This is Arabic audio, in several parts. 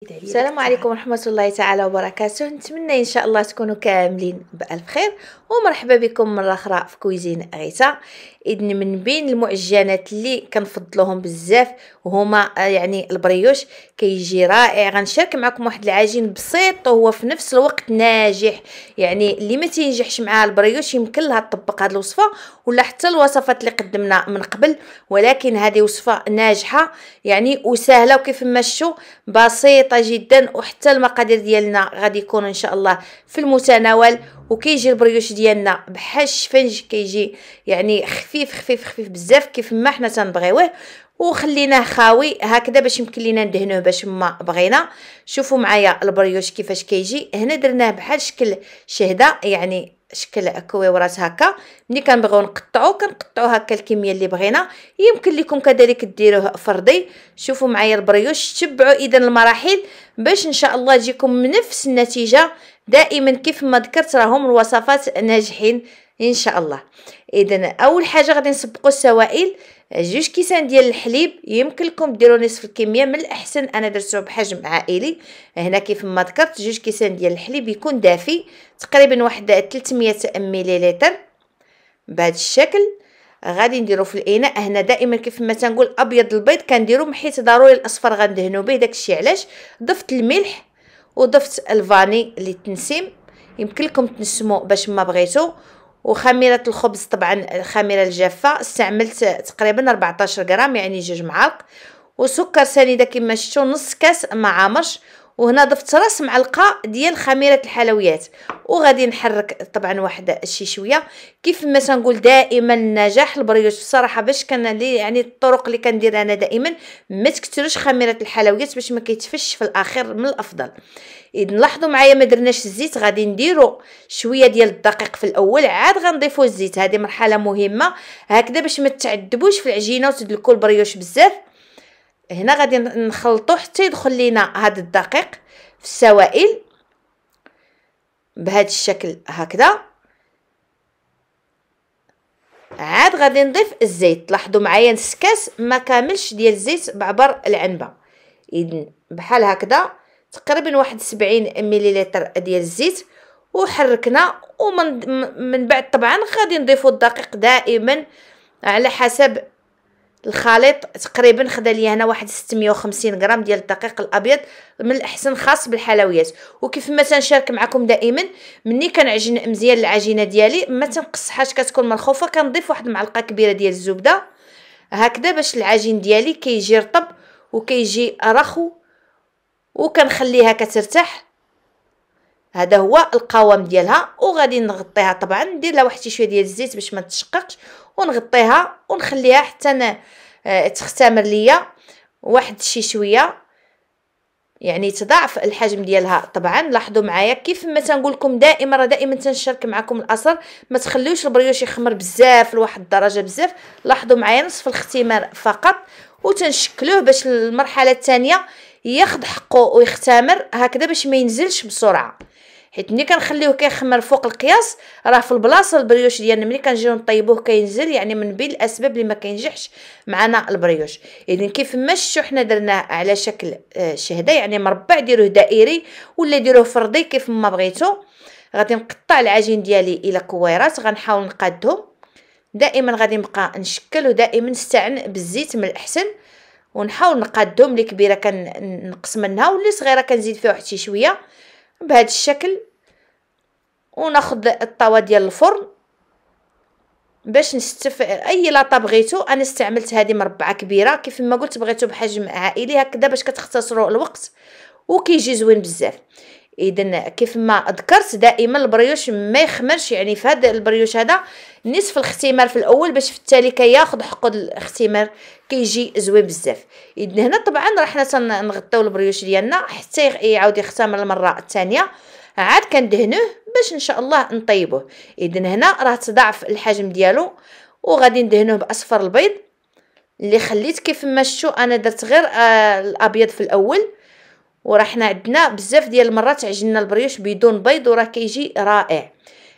السلام عليكم ورحمة الله تعالى وبركاته. نتمنى ان شاء الله تكونوا كاملين بألف خير، ومرحبا بكم مرة اخرى في كويزين غيتا. اذن من بين المعجنات اللي كنفضلوهم بزاف وهما يعني البريوش، كيجي رائع. غنشارك معكم واحد العجين بسيط وهو في نفس الوقت ناجح، يعني اللي ما تينجحش معاه البريوش يمكن لها تطبق هذه الوصفه ولا حتى الوصفات اللي قدمنا من قبل، ولكن هذه وصفه ناجحه يعني وسهله، وكيف ما شفتوا بسيطه جدا، وحتى المقادير ديالنا غادي يكون ان شاء الله في المتناول. وكيجي البريوش ديالنا بحال الشفنج، كيجي يعني خفيف خفيف خفيف بزاف كيف ما حنا تنبغيوه، وخليناه خاوي هكذا باش يمكن لينا ندهنوه باش ما بغينا. شوفوا معايا البريوش كيفاش كيجي. هنا درناه بحال شكل شهده، يعني شكل كويورات هكا. ملي كنبغيو كنقطعو هكا الكميه اللي بغينا. يمكن لكم كذلك ديروه فردي. شوفوا معايا البريوش، تبعوا اذا المراحل باش ان شاء الله تجيكم نفس النتيجه. دائما كيف ما ذكرت راهم الوصفات ناجحين ان شاء الله. اذا اول حاجه غادي نسبقوا السوائل. 2 كيسان ديال الحليب، يمكن لكم ديروا نصف الكميه، من الاحسن انا درتو بحجم عائلي. هنا كيف ما ذكرت 2 كيسان ديال الحليب يكون دافي، تقريبا واحد 300 مليلتر بهذا الشكل. غادي نديرو في الاناء. هنا دائما كيف ما تنقول ابيض البيض كنديرو، حيت ضروري الاصفر غندهنو به، داكشي علاش ضفت الملح وضفت الفاني للتنسيم. يمكن لكم تنسموا باش ما بغيتو. وخميره الخبز، طبعا الخميره الجافه استعملت تقريبا 14 غرام يعني 2 معالق. وسكر سنيده كما شفتوا نص كاس ما عامرش. وهنا ضفت راس معلقه ديال خميره الحلويات. وغادي نحرك طبعا واحد شي شويه. كيف ما تنقول دائما نجاح البريوش بصراحه، باش كان لي يعني الطرق اللي كندير انا دائما ما تكثروش خميره الحلويات باش ما كيتفش في الاخير، من الافضل. اذا لاحظوا معايا ما درناش الزيت، غادي نديروا شويه ديال الدقيق في الاول، عاد غنضيفوا الزيت. هذه مرحله مهمه هكذا باش ما تعذبوش في العجينه وتدلكوا البريوش بزاف. هنا غادي نخلطوا حتى يدخل لينا هذا الدقيق في السوائل بهذا الشكل هكذا. عاد غادي نضيف الزيت. لاحظوا معايا نص كاس ما كاملش ديال الزيت بعبر العنبه. اذا بحال هكذا تقريبا واحد 70 مليلتر ديال الزيت، وحركنا. ومن بعد طبعا غادي نضيفوا الدقيق دائما على حسب الخليط. تقريبا خدا لي هنا واحد 650 غرام ديال الدقيق الابيض، من الاحسن خاص بالحلويات. وكيف ما تنشارك معكم دائما، ملي كنعجن مزيان العجينه ديالي ما تنقصحاش، كتكون مرخوفه، كنضيف واحد المعلقه كبيره ديال الزبده هكذا باش العجين ديالي كيجي رطب وكيجي رخو، وكنخليها كترتاح. هذا هو القوام ديالها. وغادي نغطيها، طبعا ندير لها واحد شويه ديال الزيت باش ما تشققش، ونغطيها ونخليها حتى تختمر ليا واحد شي شويه، يعني تضاعف الحجم ديالها. طبعا لاحظوا معايا كيف ما تنقول لكم دائما تنشارك معكم الاثر، ما تخليوش البريوش يخمر بزاف لواحد الدرجه بزاف. لاحظوا معايا نصف الاختمار فقط، وتنشكلوه باش المرحله الثانيه ياخذ حقه ويختمر هكذا باش ما ينزلش بسرعه. حيت ملي كنخليوه كيخمر فوق القياس، راه في البلاصه البريوش ديالنا ملي كنجيو نطيبوه كينزل، يعني من بين الاسباب اللي ما كينجحش معنا البريوش. اذا كيف ما شفتوا حنا درناه على شكل شهده، يعني مربع، ديروه دائري ولا ديروه فردي كيف ما بغيتو. غادي نقطع العجين ديالي الى كويرات، غنحاول نقادهم. دائما غادي نبقى نشكل، ودائما نستعن بالزيت من الاحسن، ونحاول نقادهم. اللي كبيره كنقص منها، واللي صغيره كنزيد فيها واحد شي شويه بهذا الشكل. وناخذ الطاوه ديال الفرن باش نستف اي لاطه بغيتو. انا استعملت هذه مربعه كبيره، كيف ما قلت بغيتو بحجم عائلي هكذا باش كتختصروا الوقت وكيجي زوين بزاف. اذا كيف ما ذكرت دائما البريوش ما يخمرش، يعني في هذا البريوش هذا نصف الاختمار في الاول باش في التالي كياخذ حقه الاختمار كيجي زوين بزاف. اذا هنا طبعا راه حنا نغطيو البريوش ديالنا حتى يعاود يختمر المره الثانيه، عاد كندهنوه باش ان شاء الله نطيبوه. اذا هنا راه تضاعف الحجم ديالو، وغادي ندهنوه باصفر البيض اللي خليت. كيف ما شفتوا انا درت غير الابيض في الاول، وراه حنا عندنا بزاف ديال المرات عجننا البريوش بدون بيض وراه كيجي رائع.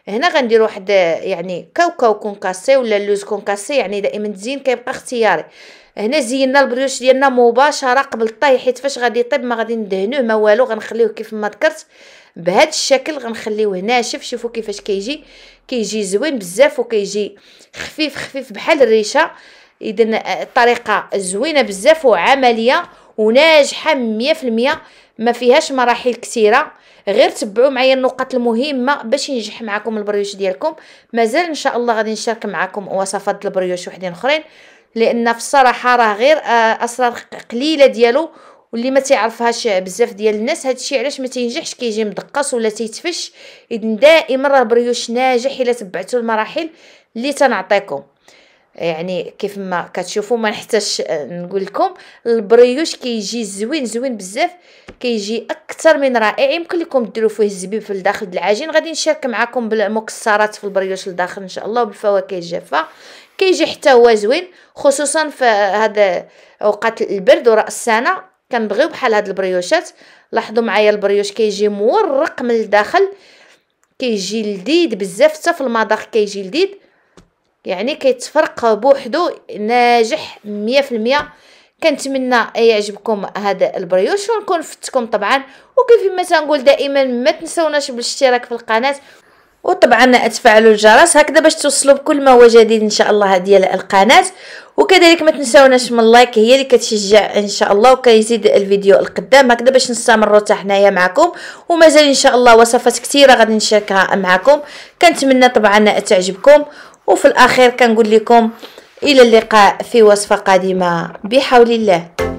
هنا غندير واحد يعني كاوكاو كونكاسي ولا اللوز كونكاسي، يعني دائما التزيين كيبقى اختياري. هنا زينا البريوش ديالنا مباشره قبل الطهي، حيت فاش غادي يطيب ما غادي ندهنوه ما والو، غنخليوه كيف ما ذكرت بهذا الشكل، غنخليوه ناشف. شوفوا كيفاش كيجي زوين بزاف وكيجي خفيف بحال الريشه. اذا الطريقه زوينه بزاف وعمليه وناجحه 100%، ما فيهاش مراحل كثيره. غير تبعوا معايا النقط المهمه باش ينجح معكم البريوش ديالكم. مازال ان شاء الله غادي نشارك معكم وصفات البريوش وحدين اخرين، لان في الصراحه راه غير اسرار قليله ديالو واللي ما تعرفهاش بزاف ديال الناس. هادشي علاش ما تينجحش، كيجي مدقص ولا تيتفش. اذا دائما راه البريوش ناجح الا تبعتوا المراحل اللي تنعطيكم. يعني كيف ما كتشوفوا ما نحتاجش نقول لكم، البريوش كيجي زوين بزاف، كيجي اكثر من رائع. يمكن لكم ديروا فيه الزبيب في الداخل د العجين. غادي نشارك معكم بالمكسرات في البريوش لداخل ان شاء الله، وبالفواكه الجافه. كيجي حتى هو زوين، خصوصا في هذا اوقات البرد وراء السنه كنبغيو بحال هاد البريوشات. لاحظوا معايا البريوش كيجي مورق من الداخل، كيجي لذيذ بزاف، حتى في المذاق كيجي لذيذ، يعني كيتفرق بوحدو، ناجح 100%. كنتمنى يعجبكم هذا البريوش ونكون فتكم طبعا. وكيف ما تنقول دائما ما تنسوناش بالاشتراك في القناه، وطبعا تفعلوا الجرس هكذا باش توصلوا بكل ما هو جديد ان شاء الله ديال القناه. وكذلك ما تنسوناش من اللايك، هي اللي كتشجع ان شاء الله وكيزيد الفيديو القدام هكذا باش نستمروا حتى حنايا معكم. ومازال ان شاء الله وصفات كثيره غادي نشاركها معكم، كنتمنى طبعا تعجبكم. وفي الاخير كنقول لكم الى اللقاء في وصفه قادمه بحول الله.